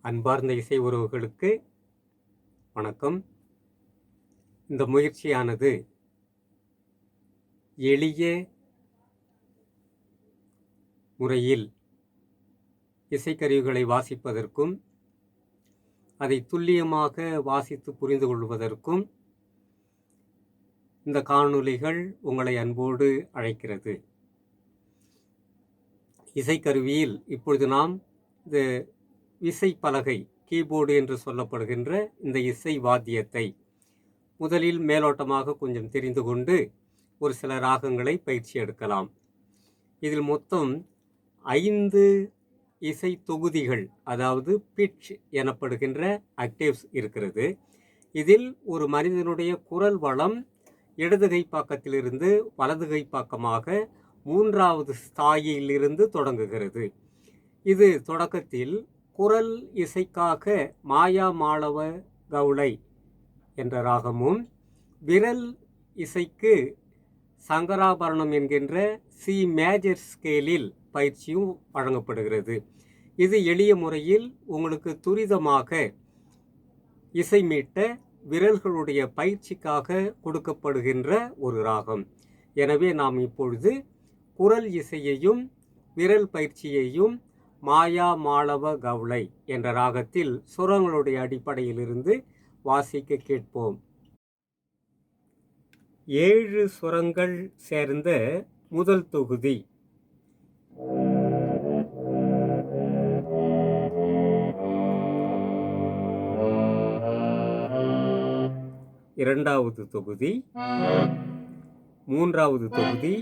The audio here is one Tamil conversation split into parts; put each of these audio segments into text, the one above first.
அன்பார்ந்த இசை உறவுகளுக்கு வணக்கம். இந்த முயற்சியானது எளிய முறையில் இசைக்கருவிகளை வாசிப்பதற்கும் அதை துல்லியமாக வாசித்து புரிந்து கொள்வதற்கும் இந்த காணொளிகள் உங்களை அன்போடு அழைக்கிறது. இசைக்கருவியில் இப்பொழுது நாம் இந்த இசை பலகை, கீபோர்டு என்று சொல்லப்படுகின்ற இந்த இசை வாத்தியத்தை முதலில் மேலோட்டமாக கொஞ்சம் தெரிந்து கொண்டு ஒரு சில ராகங்களை பயிற்சி எடுக்கலாம். இதில் மொத்தம் 5 இசை தொகுதிகள், அதாவது பிட்ச் எனப்படுகின்ற அக்டேவ்ஸ் இருக்கிறது. இதில் ஒரு மனிதனுடைய குரல் வளம் இடதுகை பக்கத்திலிருந்து வலதுகை பக்கமாக 3வது ஸ்தாயிலிருந்து தொடங்குகிறது. இது தொடக்கத்தில் குரல் இசைக்காக மாயா மாளவ கவுளை என்ற ராகமும், விரல் இசைக்கு சங்கராபரணம் என்கின்ற சி மேஜர் ஸ்கேலில் பயிற்சியும் வழங்கப்படுகிறது. இது எளிய முறையில் உங்களுக்கு துரிதமாக இசை மீட்ட விரல்களுடைய பயிற்சிக்காக கொடுக்கப்படுகின்ற ஒரு ராகம். எனவே நாம் இப்பொழுது குரல் இசையையும் விரல் பயிற்சியையும் மாயா மாளவ கவுளை என்ற ராகத்தில் சுரங்களுடைய அடிப்படையிலிருந்து வாசிக்க கேட்போம். 7 சுரங்கள் சேர்ந்த முதல் தொகுதி. இரண்டாவது தொகுதி, 3வது தொகுதி,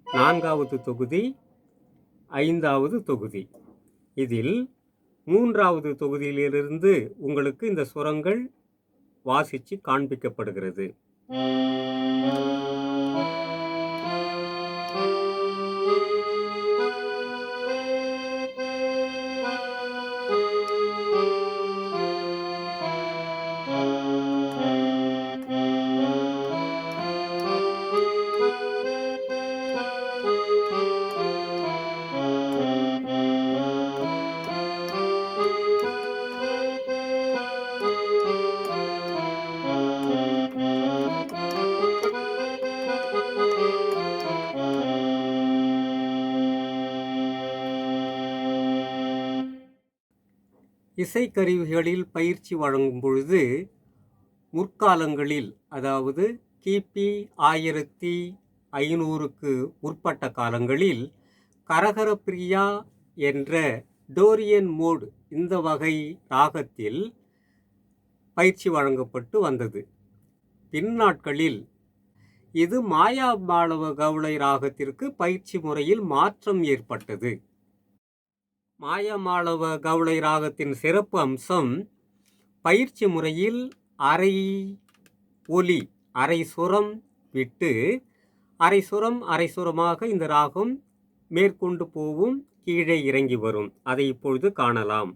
4வது தொகுதி, 5வது தொகுதி. இதில் 3வது தொகுதியிலிருந்து உங்களுக்கு இந்த சுரங்கள் வாசித்து காண்பிக்கப்படுகிறது. இசைக்கருவிகளில் பயிற்சி வழங்கும் பொழுது முற்காலங்களில், அதாவது கிபி 1500க்கு முற்பட்ட காலங்களில் கரகர பிரியா என்ற டோரியன் மோட் இந்த வகை ராகத்தில் பயிற்சி வழங்கப்பட்டு வந்தது. பின்னாட்களில் இது மாயா மாளவ கவுளை ராகத்திற்கு பயிற்சி முறையில் மாற்றம் ஏற்பட்டது. மாயா மாளவ கவுளை ராகத்தின் சிறப்பு அம்சம் பயிற்சி முறையில் அரை ஒலி, அரை சுரம் விட்டு அரை சுரம் அரை சுரமாக இந்த ராகம் மேற்கொண்டு போவும், கீழே இறங்கி வரும். அதை இப்பொழுது காணலாம்.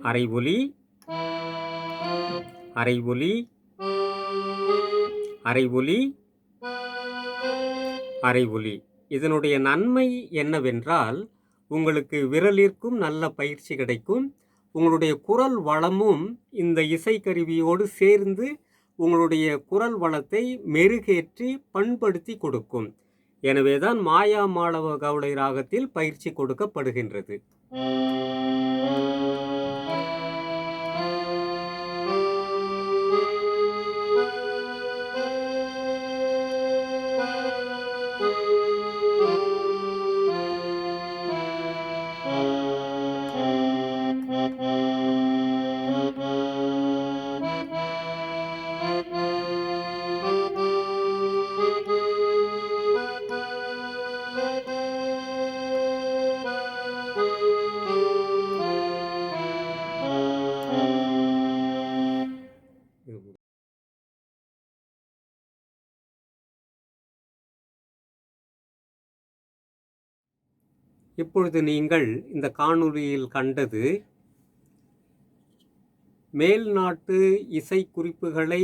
அரை ஒலி, அரை ஒலி, அரை ஒலி, அரை ஒலி. இதனுடைய நன்மை என்னவென்றால், உங்களுக்கு விரலிற்கும் நல்ல பயிற்சி கிடைக்கும். உங்களுடைய குரல் வளமும் இந்த இசைக்கருவியோடு சேர்ந்து உங்களுடைய குரல் வளத்தை மெருகேற்றி பண்படுத்தி கொடுக்கும். எனவேதான் மாயா மாளவ கவுளை ராகத்தில் பயிற்சி கொடுக்கப்படுகின்றது. இப்பொழுது நீங்கள் இந்த காணொளியில் கண்டது மேல் நாட்டு இசை குறிப்புகளை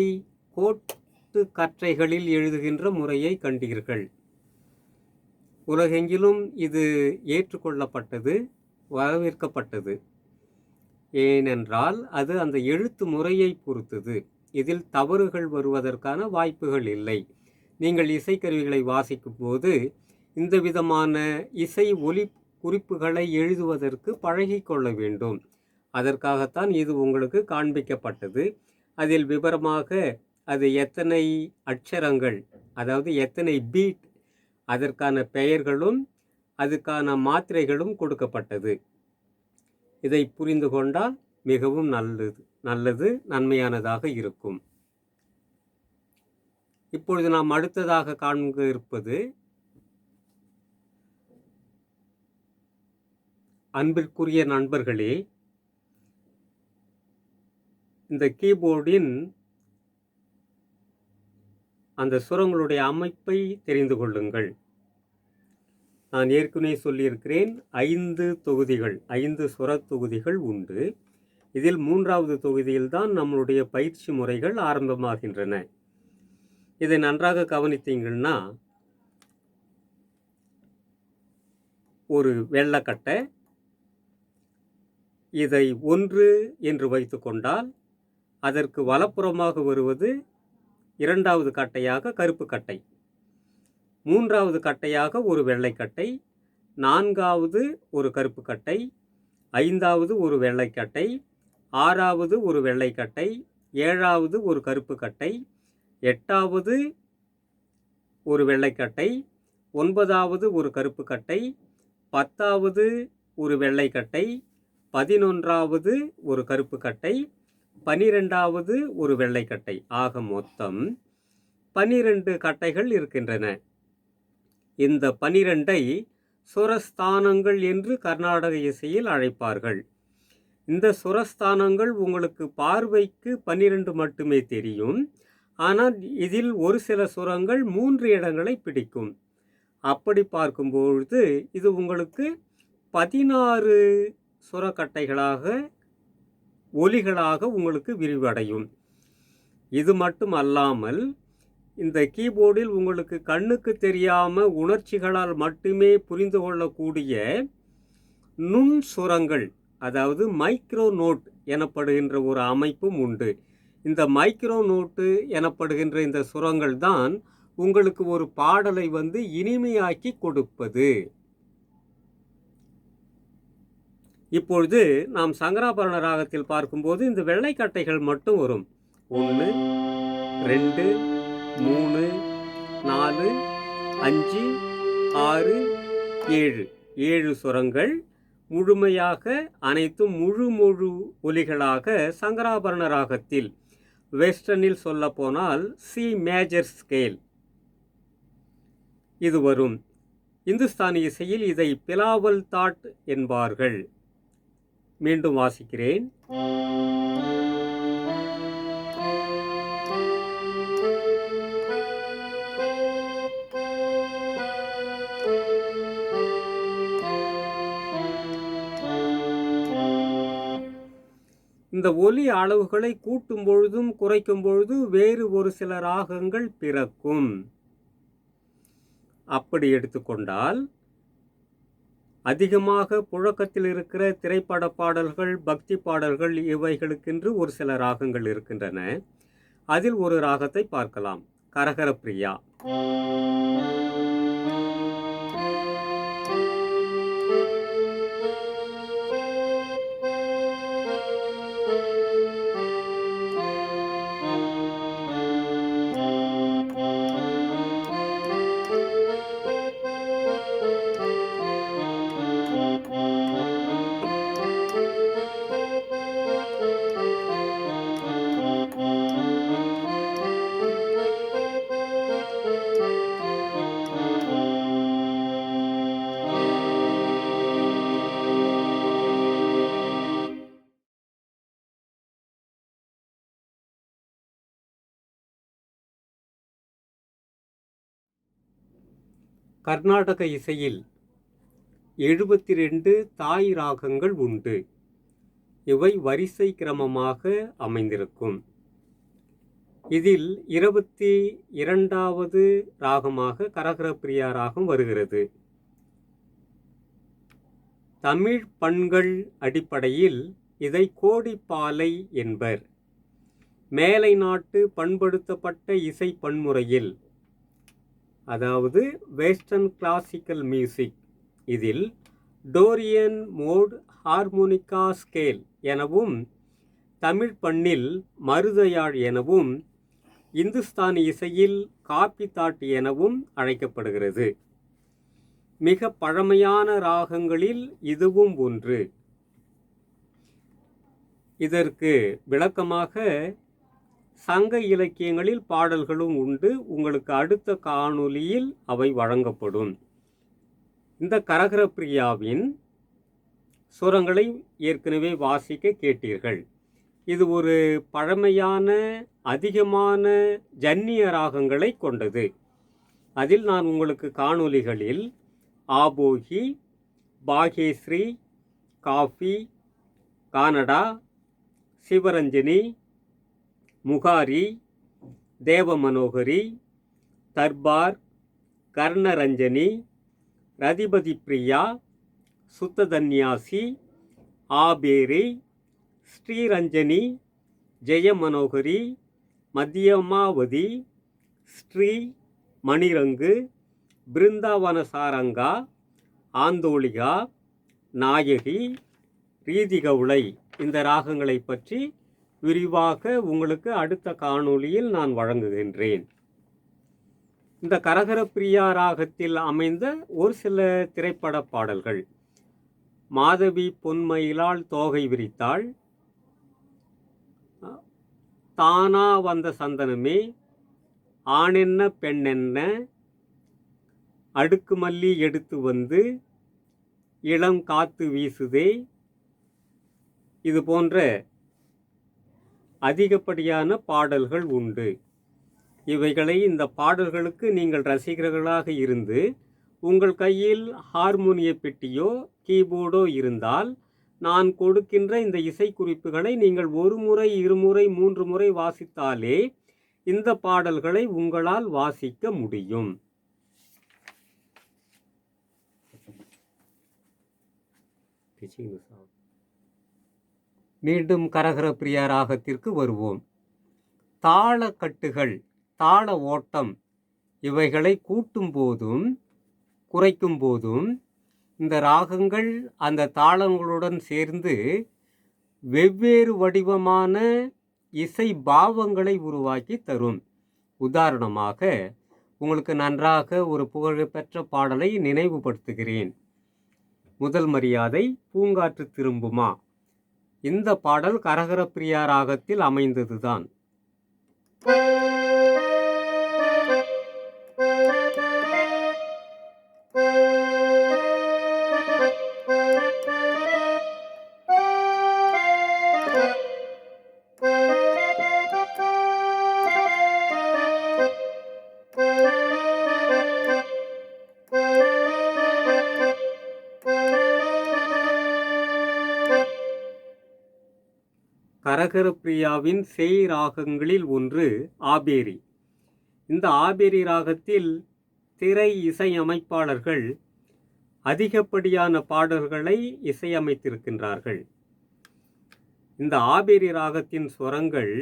கோட்டு கற்றைகளில் எழுதுகின்ற முறையை கண்டீர்கள். உலகெங்கிலும் இது ஏற்றுக்கொள்ளப்பட்டது, வரவேற்கப்பட்டது. ஏனென்றால் அது அந்த எழுத்து முறையை பொறுத்தது. இதில் தவறுகள் வருவதற்கான வாய்ப்புகள் இல்லை. நீங்கள் இசைக்கருவிகளை வாசிக்கும் போது இந்த விதமான இசை ஒலி குறிப்புகளை எழுதுவதற்கு பழகிக்கொள்ள வேண்டும். அதற்காகத்தான் இது உங்களுக்கு காண்பிக்கப்பட்டது. அதில் விவரமாக அது எத்தனை அட்சரங்கள், அதாவது எத்தனை பீட், அதற்கான பெயர்களும் அதுக்கான மாத்திரைகளும் கொடுக்கப்பட்டது. இதை புரிந்து கொண்டால் மிகவும் நல்லது, நன்மையானதாக இருக்கும். இப்பொழுது நாம் அடுத்ததாக காண்க இருப்பது, அன்பிற்குரிய நண்பர்களே, இந்த கீபோர்டின் அந்த சுரங்களுடைய அமைப்பை தெரிந்து கொள்ளுங்கள். நான் ஏற்கனவே சொல்லியிருக்கிறேன், 5 தொகுதிகள், 5 சுர தொகுதிகள் உண்டு. இதில் 3வது தொகுதியில்தான் நம்மளுடைய பயிற்சி முறைகள் ஆரம்பமாகின்றன. இதை நன்றாக கவனித்தீங்கன்னா, ஒரு வெள்ளக்கட்டை, இதை 1 என்று வைத்துக்கொண்டால் அதற்கு வலப்புறமாக வருவது 2வது கட்டையாக கருப்பு கட்டை, 3வது கட்டையாக ஒரு வெள்ளைக்கட்டை, 4வது ஒரு கருப்பு கட்டை, 5வது ஒரு வெள்ளைக்கட்டை, 6வது ஒரு வெள்ளைக்கட்டை, 7வது ஒரு கருப்பு கட்டை, 8வது ஒரு வெள்ளைக்கட்டை, 9வது ஒரு கருப்பு கட்டை, 10வது ஒரு வெள்ளைக்கட்டை, 11வது ஒரு கருப்பு கட்டை, 12வது ஒரு வெள்ளைக்கட்டை. ஆக மொத்தம் 12 கட்டைகள் இருக்கின்றன. இந்த 12ஐ சுரஸ்தானங்கள் என்று கர்நாடக இசையில் அழைப்பார்கள். இந்த சுரஸ்தானங்கள் உங்களுக்கு பார்வைக்கு 12 மட்டுமே தெரியும். ஆனால் இதில் ஒரு சில சுரங்கள் 3 இடங்களை பிடிக்கும். அப்படி பார்க்கும்பொழுது இது உங்களுக்கு 16 சுரக்கட்டைகளாக, ஒலிகளாக உங்களுக்கு விரிவடையும். இது மட்டும் அல்லாமல் இந்த கீபோர்டில் உங்களுக்கு கண்ணுக்கு தெரியாமல் உணர்ச்சிகளால் மட்டுமே புரிந்து கொள்ளக்கூடிய நுண் சுரங்கள், அதாவது மைக்ரோ நோட் எனப்படுகின்ற ஒரு அமைப்பும் உண்டு. இந்த மைக்ரோ நோட்டு எனப்படுகின்ற இந்த சுரங்கள் தான் உங்களுக்கு ஒரு பாடலை இனிமையாக்கி கொடுப்பது. இப்பொழுது நாம் சங்கராபரண ராகத்தில் பார்க்கும்போது இந்த வெள்ளைக்கட்டைகள் மட்டும் வரும். 1, 2, 3, 4, 5, 6, 7, 7 சுரங்கள் முழுமையாக, அனைத்தும் முழு ஒலிகளாக சங்கராபரண ராகத்தில், வெஸ்டர்னில் சொல்ல போனால் சி மேஜர் ஸ்கேல், இது வரும். இந்துஸ்தானி இசையில் இதை பிலாவல் தாட் என்பார்கள். மீண்டும் வாசிக்கிறேன். இந்த ஒலி அளவுகளை கூட்டும் பொழுதும் குறைக்கும் பொழுது வேறு ஒரு சில ராகங்கள் பிறக்கும். அப்படி எடுத்துக்கொண்டால் அதிகமாக புழக்கத்தில் இருக்கிற திரைப்பட பாடல்கள், பக்தி பாடல்கள், இவைகளுக்கென்று ஒரு சில ராகங்கள் இருக்கின்றன. அதில் ஒரு ராகத்தை பார்க்கலாம், கரகர பிரியா. கர்நாடக இசையில் 72 தாய் ராகங்கள் உண்டு. இவை வரிசை கிரமமாக அமைந்திருக்கும். இதில் 22வது ராகமாக கரகரப்பிரியா ராகம் வருகிறது. தமிழ் பண்கள் அடிப்படையில் இதை கோடிப்பாலை என்பர். மேலை நாட்டு பண்படுத்தப்பட்ட இசை பன்முறையில், அதாவது வெஸ்டர்ன் கிளாசிக்கல் மியூசிக், இதில் டோரியன் மோட் ஹார்மோனிகா ஸ்கேல் எனவும், தமிழ் பண்ணில் மருதையாழ் எனவும், இந்துஸ்தானி இசையில் காப்பி தாட் எனவும் அழைக்கப்படுகிறது. மிக பழமையான ராகங்களில் இதுவும் ஒன்று. இதற்கு விளக்கமாக சங்க இலக்கியங்களில் பாடல்களும் உண்டு. உங்களுக்கு அடுத்த காணொளியில் அவை வழங்கப்படும். இந்த கரகரப்பிரியாவின் சுரங்களை ஏற்கனவே வாசிக்க கேட்டீர்கள். இது ஒரு பழமையான அதிகமான ஜன்னிய ராகங்களை கொண்டது. அதில் நான் உங்களுக்கு காணொளிகளில் ஆபோகி, பாகேஸ்ரீ, காஃபி, கானடா, சிவரஞ்சனி, முகாரி, தேவமனோகரி, தர்பார், கர்ணரஞ்சனி, ரதிபதி பிரியா, சுத்ததன்யாசி, ஆபேரி, ஸ்ரீரஞ்சனி, ஜெயமனோகரி, மத்தியமாவதி, ஸ்ரீ மணிரங்கு, பிருந்தாவன சாரங்கா, ஆந்தோளிகா, நாயகி, ரீதிகவுளை, இந்த ராகங்களை பற்றி விரிவாக உங்களுக்கு அடுத்த காணொளியில் நான் வழங்குகின்றேன். இந்த கரகரப்பிரியா ராகத்தில் அமைந்த ஒரு சில திரைப்பட பாடல்கள்: மாதவி பொன்மயிலால் தோகை விரித்தாள், தானா வந்த சந்தனமே, ஆணென்ன பெண்ணென்ன, அடுக்கு மல்லி எடுத்து வந்து, இளம் காத்து வீசுதே, இது போன்ற அதிகப்படியான பாடல்கள் உண்டு. இவைகளை, இந்த பாடல்களுக்கு நீங்கள் ரசிகர்களாக இருந்து உங்கள் கையில் ஹார்மோனிய பெட்டியோ கீபோர்டோ இருந்தால், நான் கொடுக்கின்ற இந்த இசைக்குறிப்புகளை நீங்கள் ஒரு முறை, இருமுறை, 3 முறை வாசித்தாலே இந்த பாடல்களை உங்களால் வாசிக்க முடியும். மீண்டும் கரகரப்பிரியா ராகத்திற்கு வருவோம். தாள கட்டுகள், தாள ஓட்டம் இவைகளை கூட்டும் போதும் குறைக்கும் போதும் இந்த ராகங்கள் அந்த தாளங்களுடன் சேர்ந்து வெவ்வேறு வடிவமான இசை பாவங்களை உருவாக்கி தரும். உதாரணமாக உங்களுக்கு நன்றாக ஒரு புகழ்பெற்ற பாடலை நினைவுபடுத்துகிறேன். முதல் மரியாதை பூங்காற்று திரும்புமா. இந்த பாடல் கரகரப்பிரியா ராகத்தில் அமைந்ததுதான். கரகரப்பிரியாவின் சேய் ராகங்களில் ஒன்று ஆபேரி. இந்த ஆபேரி ராகத்தில் திரை இசையமைப்பாளர்கள் அதிகப்படியான பாடல்களை இசையமைத்திருக்கின்றார்கள். இந்த ஆபேரி ராகத்தின் ஸ்வரங்கள்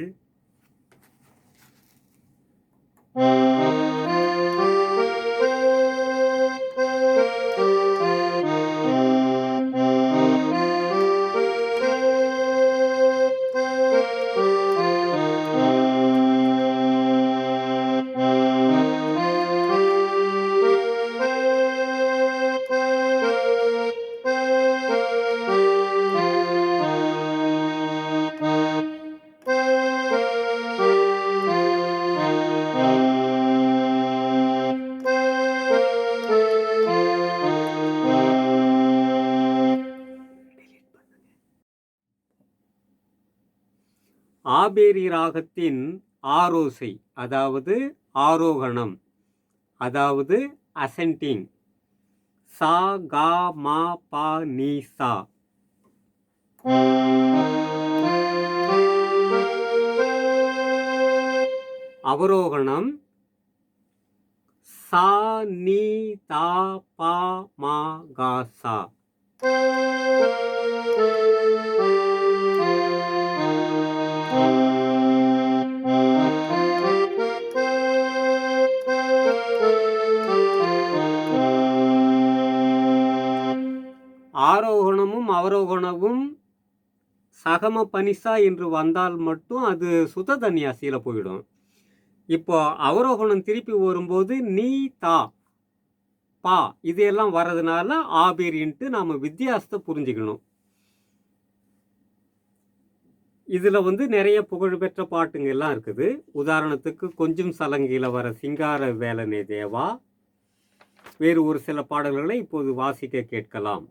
ஆபேரி ராகத்தின் ஆரோசை, அதாவது ஆரோகணம், அதாவது அசென்டிங், சா கா மா பா நீ சா. அவரோகணம் சா நீ தா பா மா கா சா. ஆரோகணமும் அவரோகணமும் சகம பனிசா என்று வந்தால் மட்டும் அது சுத்த தன்யாசியில போயிடும். இப்போ அவரோகணம் திருப்பி வரும்போது நீ தா பா இதெல்லாம் வர்றதுனால ஆபீரின்ட்டு நாம வித்தியாசத்தை புரிஞ்சுக்கணும். இதுல நிறைய புகழ்பெற்ற பாட்டுங்க எல்லாம் இருக்குது. உதாரணத்துக்கு கொஞ்சம் சலங்கில வர சிங்கார வேலனே தேவா, வேறு ஒரு சில பாடல்களை இப்போது வாசிக்க கேட்கலாம்.